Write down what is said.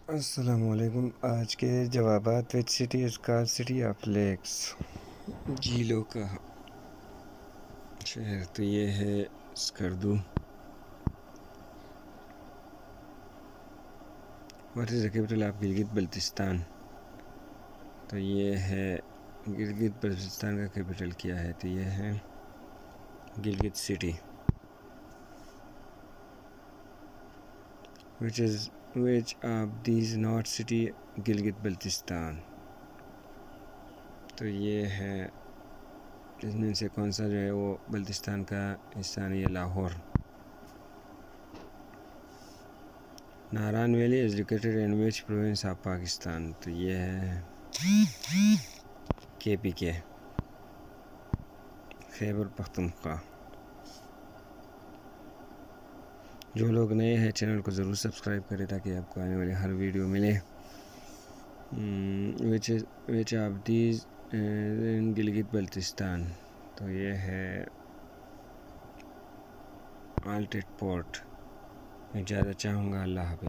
السلام علیکم۔ آج کے جوابات which city is call city of lakes, جھیلوں کا شہر۔ تو یہ ہے Skardu. What is the capital of Gilgit Baltistan? تو یہ ہے گلگت بلتستان کا کیپٹل کیا ہے؟ تو یہ ہے Gilgit city. which of these not city Gilgit Baltistan? تو یہ ہے اس میں سے کون سا جو ہے وہ بلتستان کا حصہ نہیں ہے؟ Lahore. Naran valley is located in which province of Pakistan? تو یہ ہے KPK، خیبر پختونخوا۔ جو لوگ نئے ہیں چینل کو ضرور سبسکرائب کریں تاکہ آپ کو آنے والی ہر ویڈیو ملے۔ which of these Gilgit Baltistan? تو یہ ہے آلٹیٹ پورٹ۔ میں اجازت چاہوں گا، اللہ حافظ۔